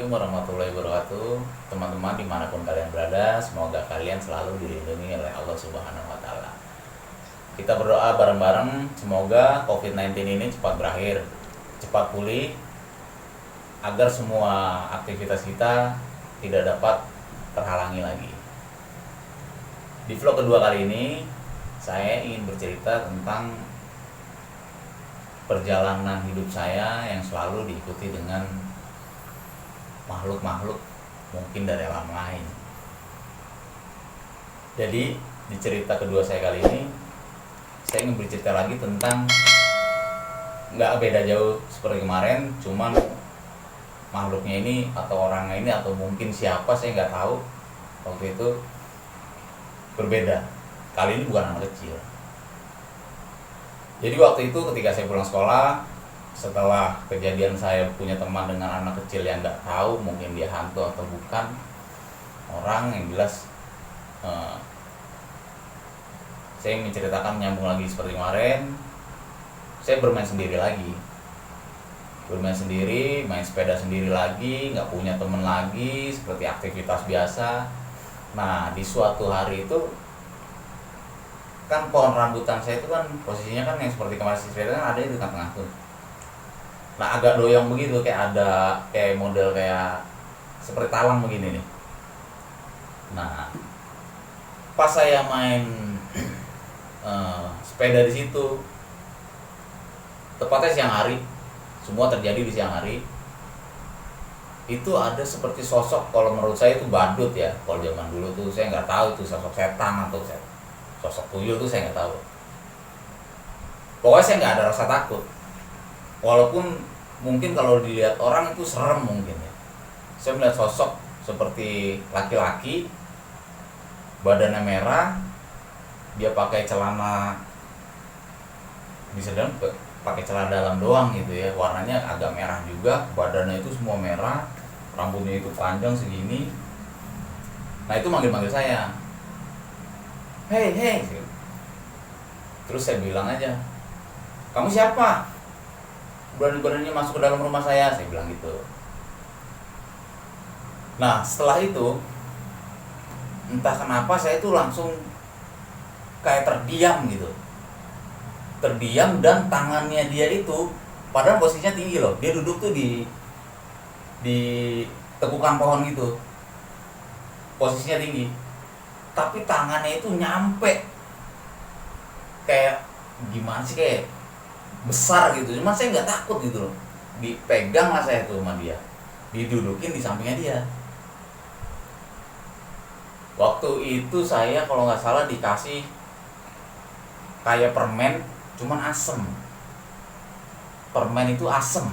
Assalamualaikum warahmatullahi wabarakatuh. Teman-teman dimanapun kalian berada, semoga kalian selalu dilindungi oleh Allah Subhanahu wa Ta'ala. Kita berdoa bareng-bareng, semoga COVID-19 ini cepat berakhir, cepat pulih, agar semua aktivitas kita tidak dapat terhalangi lagi. Di vlog kedua kali ini, saya ingin bercerita tentang perjalanan hidup saya yang selalu diikuti dengan makhluk-makhluk mungkin dari alam lain. Jadi di cerita kedua saya kali ini, saya ingin bercerita lagi tentang nggak beda jauh seperti kemarin, cuman makhluknya ini atau orangnya ini atau mungkin siapa saya nggak tahu waktu itu berbeda. Kali ini bukan anak kecil. Jadi waktu itu ketika saya pulang sekolah, setelah kejadian saya punya teman dengan anak kecil yang nggak tahu mungkin dia hantu atau bukan orang, yang jelas saya menceritakan nyambung lagi seperti kemarin. Saya bermain sendiri lagi, main sepeda sendiri lagi, nggak punya teman lagi, seperti aktivitas biasa. Nah di suatu hari itu kan pohon rambutan saya itu kan posisinya kan yang seperti kemarin saya ceritakan ada di tengah-tengah tuh. Nah agak doyong begitu, kayak ada kayak model kayak seperti talang begini nih. Nah pas saya main sepeda di situ, tepatnya siang hari, semua terjadi di siang hari. Itu ada seperti sosok, kalau menurut saya itu badut ya. Kalau zaman dulu tuh saya nggak tahu itu sosok setan atau sosok tuyul tuh saya nggak tahu. Pokoknya saya nggak ada rasa takut. Walaupun mungkin kalau dilihat orang itu serem mungkin ya. Saya melihat sosok seperti laki-laki, badannya merah, dia pakai celana, bisa dalam pakai celana dalam doang gitu ya, warnanya agak merah juga, badannya itu semua merah, rambutnya itu panjang segini. Nah itu manggil-manggil saya, hei hei. Terus saya bilang aja, kamu siapa? Berani-beraninya masuk ke dalam rumah saya bilang gitu. Nah setelah itu entah kenapa saya itu langsung kayak terdiam gitu, dan tangannya dia itu padahal posisinya tinggi loh, dia duduk tuh di tekukan pohon gitu, posisinya tinggi, tapi tangannya itu nyampe kayak gimana sih, kayak besar gitu. Cuman saya nggak takut gitu loh, dipegang lah saya tuh sama dia, didudukin di sampingnya dia. Waktu itu saya kalau nggak salah dikasih kayak permen, cuman asem. Permen itu asem.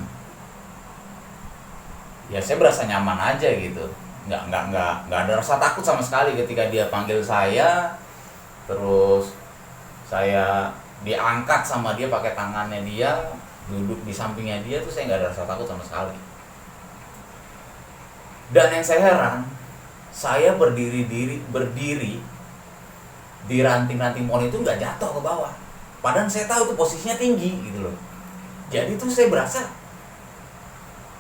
Ya saya berasa nyaman aja gitu, nggak ada rasa takut sama sekali ketika dia panggil saya. Terus saya diangkat sama dia pakai tangannya dia, duduk di sampingnya dia tuh, saya nggak ada rasa takut sama sekali. Dan yang saya heran, saya berdiri di ranting-ranting pohon itu nggak jatuh ke bawah, padahal saya tahu itu posisinya tinggi gitu loh. Jadi tuh saya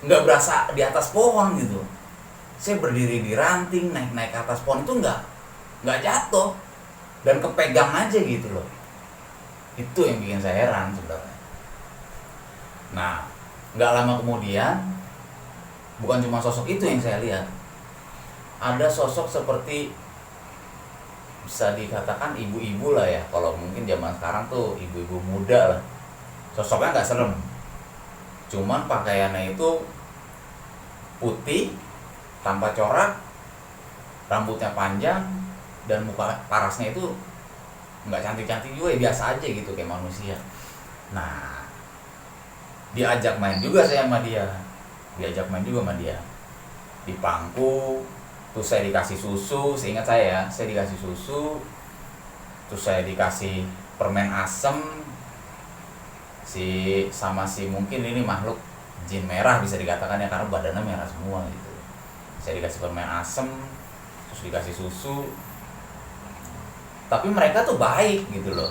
nggak berasa di atas pohon gitu. Saya berdiri di ranting, naik ke atas pohon itu nggak jatuh dan kepegang aja gitu loh. Itu yang bikin saya heran sebenarnya. Nah, nggak lama kemudian, bukan cuma sosok itu yang saya lihat. Ada sosok seperti bisa dikatakan ibu-ibu lah ya. Kalau mungkin zaman sekarang tuh ibu-ibu muda lah. Sosoknya nggak serem. Cuman pakaiannya itu putih, tanpa corak, rambutnya panjang, dan muka parasnya itu nggak cantik-cantik juga ya, biasa aja gitu kayak manusia. Nah diajak main juga saya sama dia, di pangku. Terus saya dikasih susu, seingat saya dikasih susu. Terus saya dikasih permen asem, sama mungkin ini makhluk jin merah bisa dikatakan ya, karena badannya merah semua gitu. Saya dikasih permen asem, terus dikasih susu. Tapi mereka tuh baik gitu loh,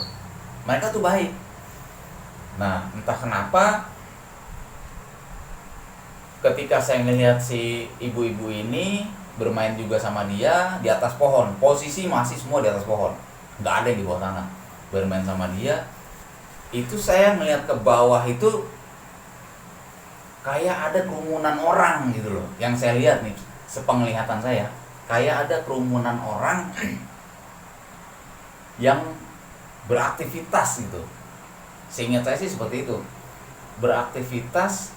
Nah entah kenapa ketika saya ngelihat si ibu-ibu ini bermain juga sama dia di atas pohon, posisi masih semua di atas pohon, nggak ada yang di bawah tanah, bermain sama dia. Itu saya ngelihat ke bawah itu kayak ada kerumunan orang gitu loh. Yang saya lihat nih, sepenglihatan saya, kayak ada kerumunan orang yang beraktivitas gitu. Seingat saya sih seperti itu, beraktivitas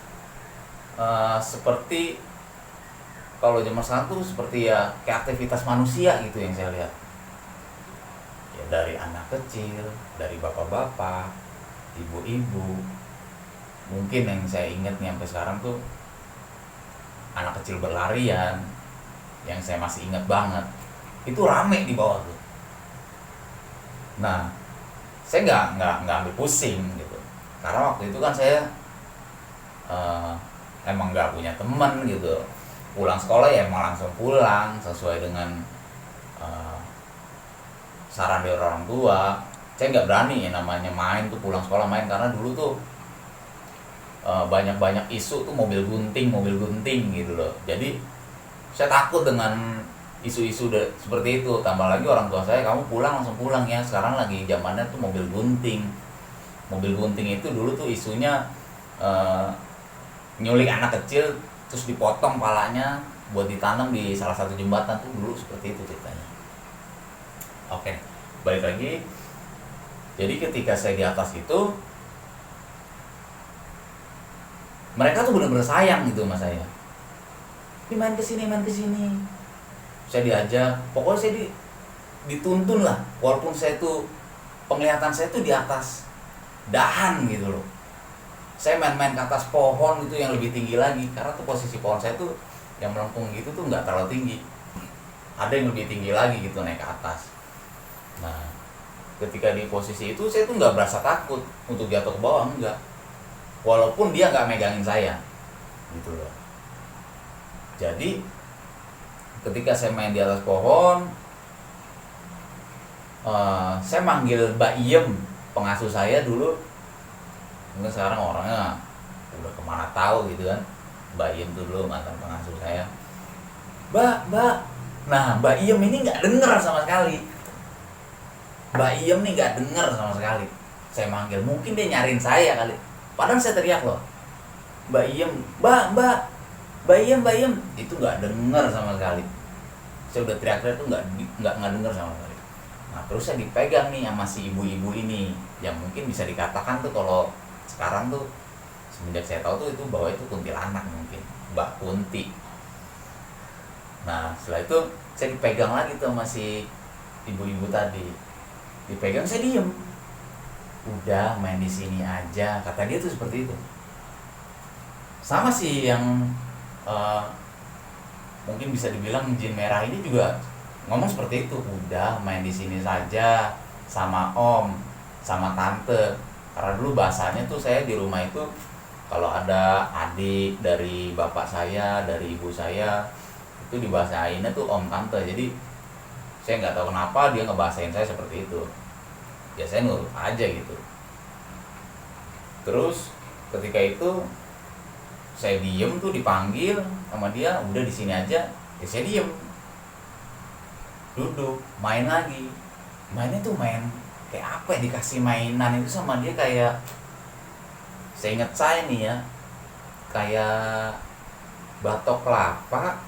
seperti kalau zaman sekarang tuh seperti ya kayak aktivitas manusia gitu yang saya lihat. Ya dari anak kecil, dari bapak-bapak, ibu-ibu. Mungkin yang saya ingat nih sampai sekarang tuh anak kecil berlarian, yang saya masih ingat banget. Itu rame di bawah tuh. Nah, saya nggak ambil pusing gitu. Karena waktu itu kan saya emang nggak punya teman gitu. Pulang sekolah ya emang langsung pulang sesuai dengan saran dari orang tua. Saya nggak berani ya namanya main tuh, pulang sekolah main, karena dulu tuh banyak isu tuh mobil gunting gitu loh. Jadi saya takut dengan isu-isu seperti itu. Tambah lagi orang tua saya, kamu pulang langsung pulang ya, sekarang lagi zamannya tuh mobil gunting. Mobil gunting itu dulu tuh isunya nyulik anak kecil terus dipotong palanya buat ditanam di salah satu jembatan tuh dulu, seperti itu ceritanya. Oke, balik lagi. Jadi ketika saya di atas itu, mereka tuh benar-benar sayang gitu sama saya. Ini main kesini. Saya diajak, pokoknya saya dituntun lah. Walaupun saya tuh penglihatan saya tuh di atas dahan gitu loh. Saya main-main ke atas pohon itu yang lebih tinggi lagi, karena tuh posisi pohon saya tuh yang melengkung gitu tuh nggak terlalu tinggi. Ada yang lebih tinggi lagi gitu naik ke atas. Nah, ketika di posisi itu saya tuh nggak berasa takut untuk jatuh ke bawah, enggak. Walaupun dia nggak megangin saya, gitu loh. Jadi ketika saya main di atas pohon, saya manggil Mbak Iem, pengasuh saya dulu. Mungkin sekarang orangnya udah kemana tahu gitu kan. Mbak Iem tuh dulu mantan pengasuh saya. Mbak. Nah, Mbak Iem ini nggak dengar sama sekali. Mbak Iem nih nggak dengar sama sekali. Saya manggil, mungkin dia nyariin saya kali. Padahal saya teriak loh, Mbak Iem, Mbak Iem, itu nggak dengar sama sekali. Saya udah teriak-teriak tuh nggak dengar sama sekali. Nah, terus saya dipegang nih sama si ibu-ibu ini, yang mungkin bisa dikatakan tuh kalau sekarang tuh semenjak saya tahu tuh itu bahwa itu kuntilanak, mungkin Mbak Kunti. Nah, setelah itu saya dipegang lagi tuh sama si ibu-ibu tadi. Dipegang, saya diem. Udah main di sini aja, kata dia tuh seperti itu. Sama sih yang mungkin bisa dibilang jin merah ini juga ngomong seperti itu. Udah main di sini saja sama om, sama tante. Karena dulu bahasanya tuh saya di rumah itu kalau ada adik dari bapak saya, dari ibu saya, itu dibahasainnya tuh om tante. Jadi saya nggak tahu kenapa dia ngebahasain saya seperti itu. Ya saya nurut aja gitu. Terus ketika itu saya diem tuh, dipanggil sama dia, udah di sini aja. Ya saya diem, duduk, main lagi. Mainnya tuh main kayak apa ya, dikasih mainan itu sama dia kayak, saya ingat saya nih ya, kayak batok kelapa,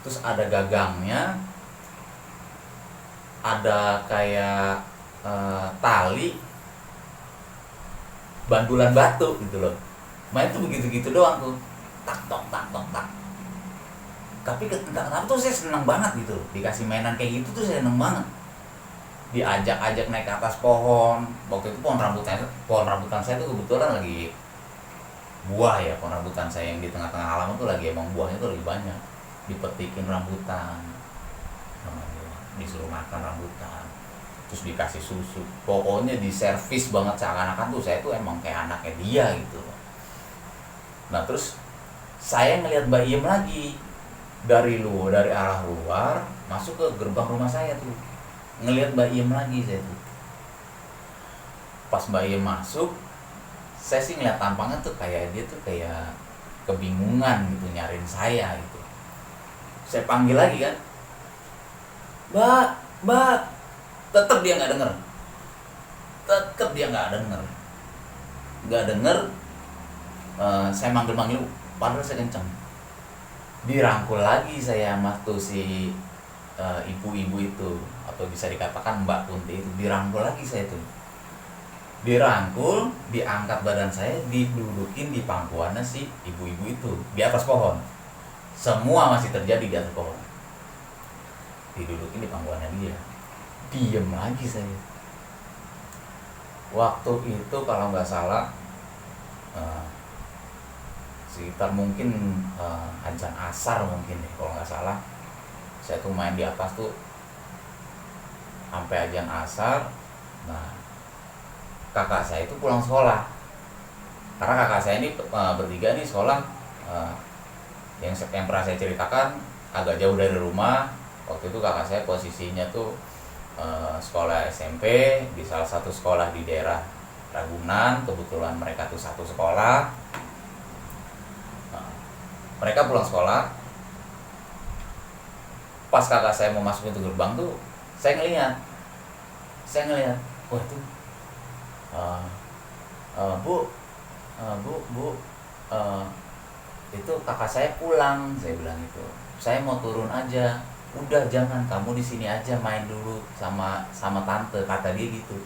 terus ada gagangnya, ada kayak tali, bandulan batu gitu loh. Main tuh begitu-gitu doang tuh, tak tok. Tapi entah kenapa tuh saya seneng banget gitu, dikasih mainan kayak gitu tuh saya seneng banget. Diajak-ajak naik ke atas pohon. Waktu itu pohon rambutan saya tuh kebetulan lagi buah ya. Pohon rambutan saya yang di tengah-tengah halaman tuh lagi emang buahnya tuh lagi banyak. Dipetikin rambutan, disuruh makan rambutan, terus dikasih susu. Pokoknya diservis banget, seakan-akan tuh saya tuh emang kayak anaknya dia gitu. Nah, terus saya ngelihat Mbak Iem lagi dari arah luar masuk ke gerbang rumah saya tuh. Ngelihat Mbak Iem lagi saya tuh. Pas Mbak Iem masuk, saya sih ngeliat tampangnya tuh kayak dia tuh kayak kebingungan gitu nyariin saya gitu. Saya panggil lagi kan, Mbak, tetap dia nggak denger, nggak denger. Saya manggil padahal saya kenceng, dirangkul lagi saya sama tuh si ibu-ibu itu, atau bisa dikatakan Mbak Kunti itu, dirangkul lagi saya tuh. Dirangkul, diangkat badan saya, didudukin di pangkuannya si ibu-ibu itu di atas pohon. Semua masih terjadi di atas pohon. Didudukin di pangkuannya dia. Diem lagi saya. Waktu itu kalau nggak salah sekitar mungkin azan asar mungkin deh kalau nggak salah. Saya tuh main di atas tuh sampai azan asar. Nah, kakak saya itu pulang sekolah, karena kakak saya ini bertiga nih sekolah, yang pernah saya ceritakan agak jauh dari rumah. Waktu itu kakak saya posisinya tuh sekolah SMP di salah satu sekolah di daerah Ragunan. Kebetulan mereka tuh satu sekolah. Mereka pulang sekolah, pas kakak saya mau masuk pintu gerbang tuh saya ngelihat, wah tuh Bu, itu kakak saya pulang, saya bilang itu. Saya mau turun aja. Udah jangan, kamu di sini aja main dulu sama tante, kata dia gitu.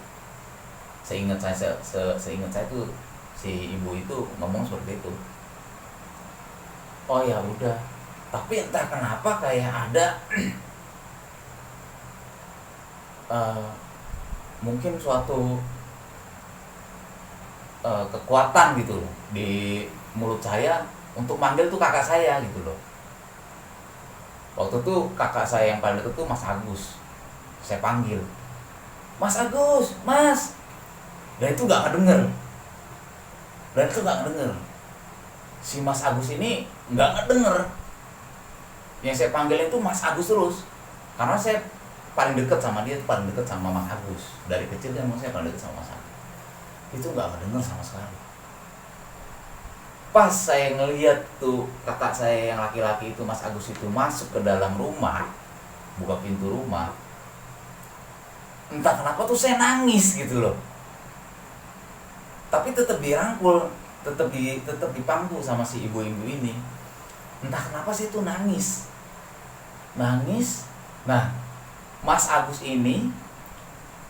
Seingat saya tuh si ibu itu ngomong seperti itu. Oh ya udah. Tapi entah kenapa kayak ada mungkin suatu kekuatan gitu loh di mulut saya untuk manggil tuh kakak saya gitu loh. Waktu itu kakak saya yang paling dekat tuh Mas Agus. Saya panggil, Mas Agus, Mas. Dan itu gak ngedenger. Si Mas Agus ini gak ngedenger. Yang saya panggil itu Mas Agus terus. Karena saya paling dekat sama dia, paling dekat sama Mas Agus. Dari kecil kan saya paling dekat sama Mas Agus. Itu nggak kedenger sama sekali. Pas saya ngelihat tuh kakak saya yang laki-laki itu, Mas Agus itu masuk ke dalam rumah, buka pintu rumah, entah kenapa tuh saya nangis gitu loh. Tapi tetap dirangkul, tetap dipangku sama si ibu-ibu ini. Entah kenapa saya tuh nangis. Nah, Mas Agus ini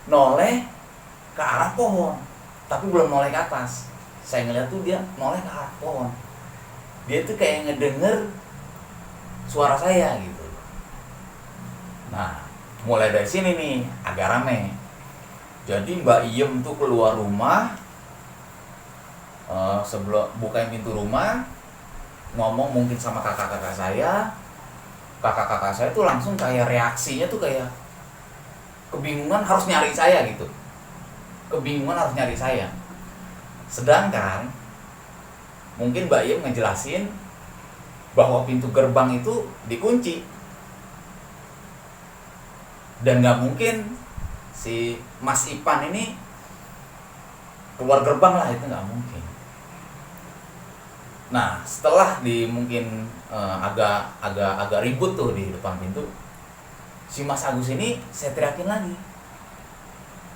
noleh ke arah pohon, tapi belum noleh ke atas. Saya ngeliat tuh dia noleh ke arah pohon. Dia tuh kayak ngedenger suara saya gitu. Nah, mulai dari sini nih agak rame. Jadi Mbak Iem tuh keluar rumah, sebelum bukain pintu rumah, ngomong mungkin sama kakak-kakak saya. Kakak-kakak saya tuh langsung kayak reaksinya tuh kayak kebingungan, harus nyari saya gitu. Sedangkan mungkin Mbak Iem ngejelasin bahwa pintu gerbang itu dikunci, dan gak mungkin si Mas Ipan ini keluar gerbang lah, itu gak mungkin. Nah, setelah mungkin agak ribut tuh di depan pintu, si Mas Agus ini saya teriakin lagi,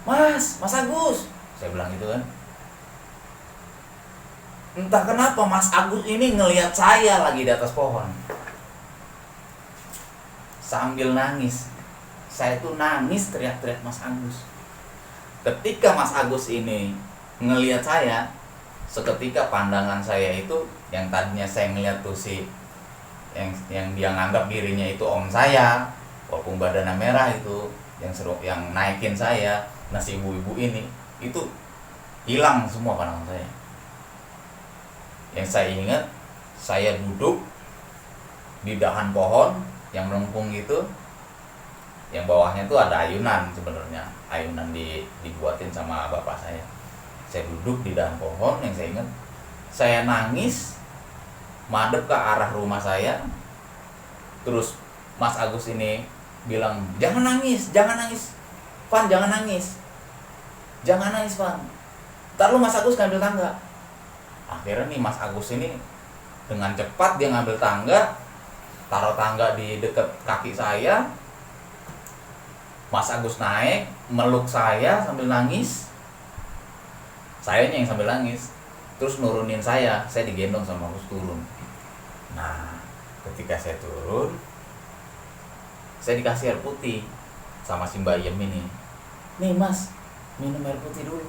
Mas Agus, saya bilang gitu kan. Entah kenapa Mas Agus ini ngelihat saya lagi di atas pohon sambil nangis. Saya tuh nangis teriak-teriak Mas Agus. Ketika Mas Agus ini ngelihat saya, seketika pandangan saya itu, yang tadinya saya ngelihat tuh si yang dia nganggap dirinya itu om saya, walaupun badannya merah itu, yang naikin saya, nah si ibu-ibu ini itu hilang semua pandangan saya. Yang saya ingat, saya duduk di dahan pohon yang melengkung gitu, yang bawahnya tuh ada ayunan, sebenarnya ayunan dibuatin sama bapak saya. Saya duduk di dahan pohon, yang saya ingat saya nangis madep ke arah rumah saya. Terus Mas Agus ini bilang, jangan nangis Van, jangan nangis Van, ntar lu Mas Agus ngambil tangga. Akhirnya nih Mas Agus ini Dengan cepat dia ngambil tangga, taruh tangga di dekat kaki saya. Mas Agus naik, meluk saya sambil nangis. Sayanya yang sambil nangis. Terus nurunin saya digendong sama Agus turun. Nah, ketika saya turun, saya dikasih air putih sama si Mbak Yem ini. Nih Mas, minum air putih dulu.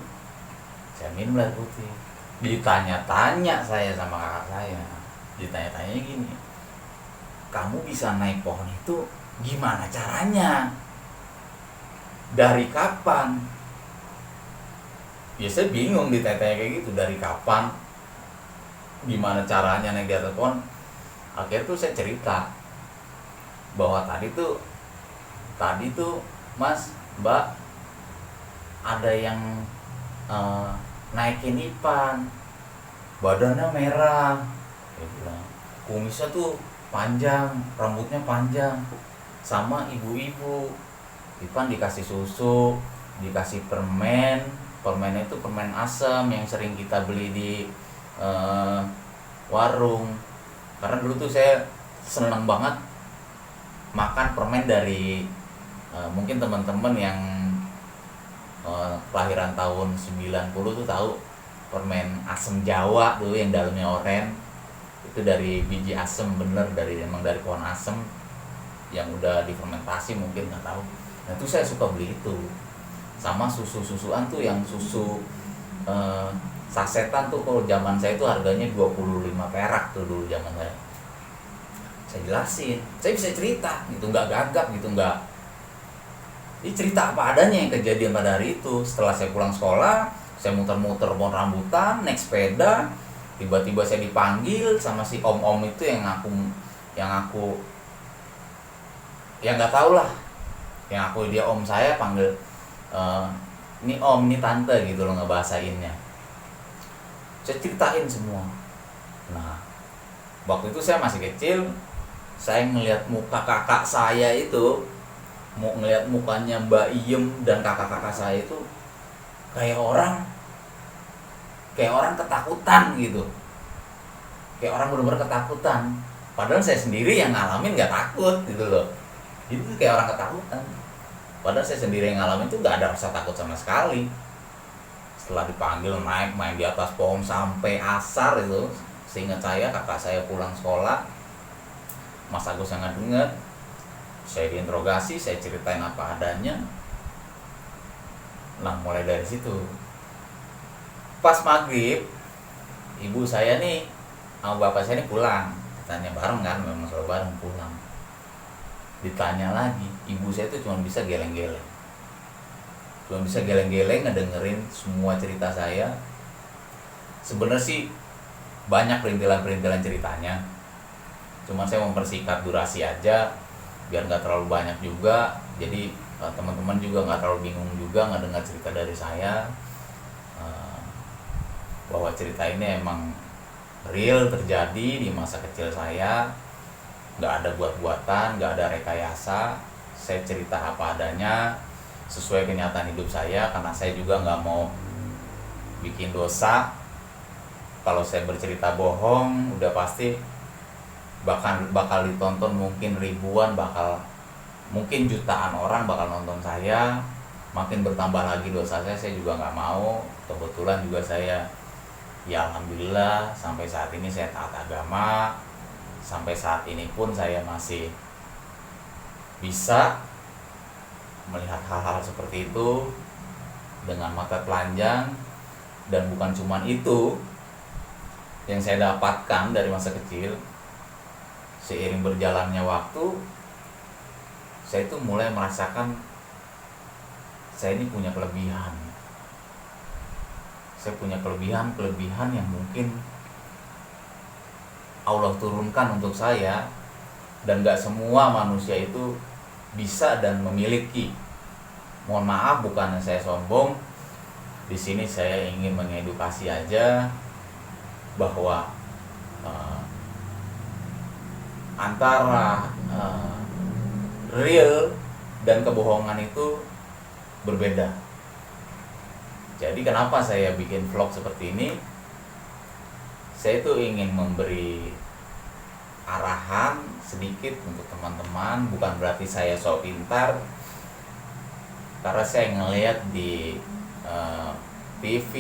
Saya minum air putih. Ditanya-tanya saya sama kakak saya. Ditanya-tanya gini, kamu bisa naik pohon itu gimana caranya? Dari kapan? Ya saya bingung ditanya kayak gitu, dari kapan? Gimana caranya naik di atas pohon? Akhirnya tuh saya cerita bahwa tadi tuh Mas, Mbak, ada yang naikin Ipan, badannya merah, dia bilang, kumisnya tuh panjang, rambutnya panjang, sama ibu-ibu. Ipan dikasih susu, dikasih permen itu permen asam yang sering kita beli di warung. Karena dulu tuh saya seneng banget makan permen dari mungkin teman-teman yang kelahiran tahun 90 tuh tahu permen asam Jawa tuh yang dalamnya oranye. Itu dari biji asam, bener emang dari pohon asam yang udah difermentasi, mungkin nggak tahu. Nah itu saya suka beli itu, sama susuan tuh yang susu sasetan tuh. Kalau zaman saya itu harganya 25 perak tuh dulu zaman saya. Saya jelasin, saya bisa cerita gitu, nggak gagap gitu, nggak. Ini cerita apa adanya yang kejadian pada hari itu. Setelah saya pulang sekolah, saya muter-muter pohon rambutan, naik sepeda, tiba-tiba saya dipanggil sama si om-om itu yang aku ya nggak tahu lah, dia om saya panggil ini om, ini tante gitu loh ngebahasainnya. Saya ceritain semua. Nah, waktu itu saya masih kecil, saya ngelihat muka kakak saya itu, mau ngelihat mukanya Mbak Iem dan kakak-kakak saya itu kayak orang ketakutan gitu, kayak orang benar-benar ketakutan. Padahal saya sendiri yang ngalamin nggak takut gitu loh. Itu kayak orang ketakutan. Padahal saya sendiri yang ngalamin itu nggak ada rasa takut sama sekali. Setelah dipanggil naik main di atas pohon sampai asar itu, seingat saya kakak saya pulang sekolah, Mas Agus yang ngedenger, saya diinterogasi, saya ceritain apa adanya. Nah mulai dari situ, pas maghrib, ibu saya nih sama bapak saya nih pulang, ditanya bareng kan, memang selalu bareng pulang. Ditanya lagi, ibu saya tuh cuma bisa geleng-geleng ngedengerin semua cerita saya. Sebenarnya sih banyak perintilan-perintilan ceritanya, cuma saya mempersingkat durasi aja biar nggak terlalu banyak juga. Jadi teman-teman juga nggak terlalu bingung juga ngedengar cerita dari saya, bahwa cerita ini emang real terjadi di masa kecil saya. Nggak ada buat-buatan, nggak ada rekayasa. Saya cerita apa adanya sesuai kenyataan hidup saya, karena saya juga nggak mau bikin dosa. Kalau saya bercerita bohong, udah pasti bakal ditonton mungkin ribuan, mungkin jutaan orang bakal nonton saya. Makin bertambah lagi dosa saya juga nggak mau. Kebetulan juga saya, ya alhamdulillah sampai saat ini saya taat agama. Sampai saat ini pun saya masih bisa melihat hal-hal seperti itu dengan mata telanjang. Dan bukan cuma itu yang saya dapatkan dari masa kecil. Seiring berjalannya waktu, saya itu mulai merasakan saya ini punya kelebihan. Saya punya kelebihan yang mungkin Allah turunkan untuk saya, dan gak semua manusia itu bisa dan memiliki. Mohon maaf, bukan saya sombong. Di sini saya ingin mengedukasi aja bahwa antara real dan kebohongan itu berbeda. Jadi kenapa saya bikin vlog seperti ini? Saya itu ingin memberi arahan sedikit untuk teman-teman. Bukan berarti saya sok pintar, karena saya ngelihat di TV,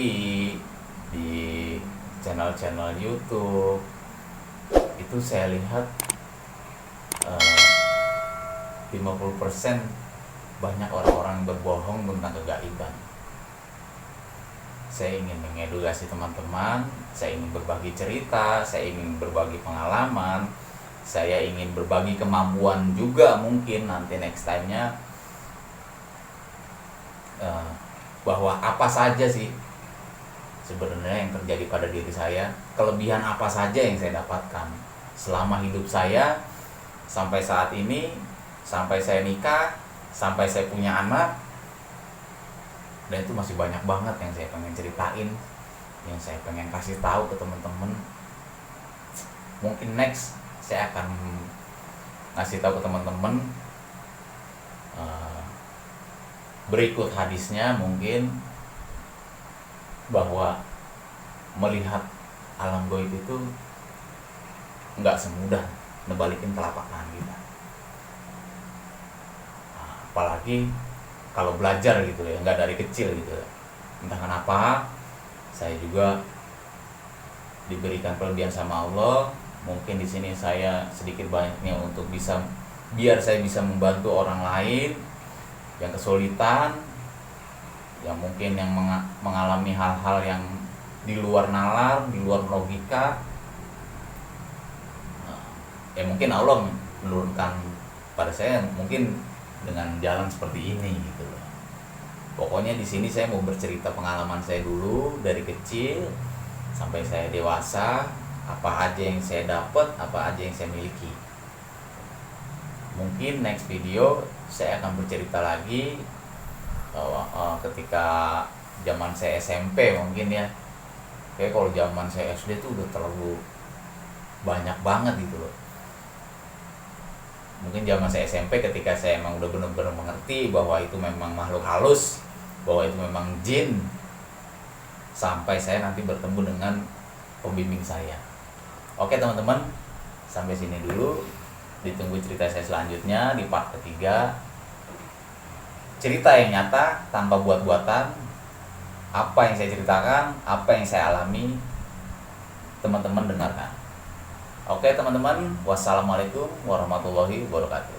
di channel-channel YouTube itu saya lihat 50% banyak orang-orang yang berbohong tentang kegaiban. Saya ingin mengedukasi teman-teman, saya ingin berbagi cerita, saya ingin berbagi pengalaman, saya ingin berbagi kemampuan juga, mungkin nanti next time-nya bahwa apa saja sih sebenarnya yang terjadi pada diri saya, kelebihan apa saja yang saya dapatkan selama hidup saya sampai saat ini, sampai saya nikah, sampai saya punya anak. Dan itu masih banyak banget yang saya pengen ceritain, yang saya pengen kasih tahu ke teman-teman. Mungkin next saya akan ngasih tahu ke teman-teman berikut hadisnya, mungkin bahwa melihat alam gaib itu nggak semudah nebalikin telapak tangan kita. Apalagi kalau belajar gitu ya, nggak dari kecil gitu. Entah kenapa saya juga diberikan kelebihan sama Allah. Mungkin di sini saya sedikit banyaknya untuk biar saya bisa membantu orang lain yang kesulitan, yang mungkin yang mengalami hal-hal yang di luar nalar, di luar logika. Ya mungkin Allah menurunkan pada saya mungkin dengan jalan seperti ini gitu loh. Pokoknya di sini saya mau bercerita pengalaman saya dulu dari kecil sampai saya dewasa, apa aja yang saya dapat, apa aja yang saya miliki. Mungkin next video saya akan bercerita lagi ketika zaman saya SMP mungkin ya. Kayak kalau zaman saya SD tuh udah terlalu banyak banget gitu loh. Mungkin zaman saya SMP ketika saya emang udah benar-benar mengerti bahwa itu memang makhluk halus, bahwa itu memang jin, sampai saya nanti bertemu dengan pembimbing saya. Oke teman-teman, sampai sini dulu. Ditunggu cerita saya selanjutnya di part ketiga. Cerita yang nyata tanpa buat-buatan. Apa yang saya ceritakan, apa yang saya alami, teman-teman dengarkan. Oke teman-teman, wassalamualaikum warahmatullahi wabarakatuh.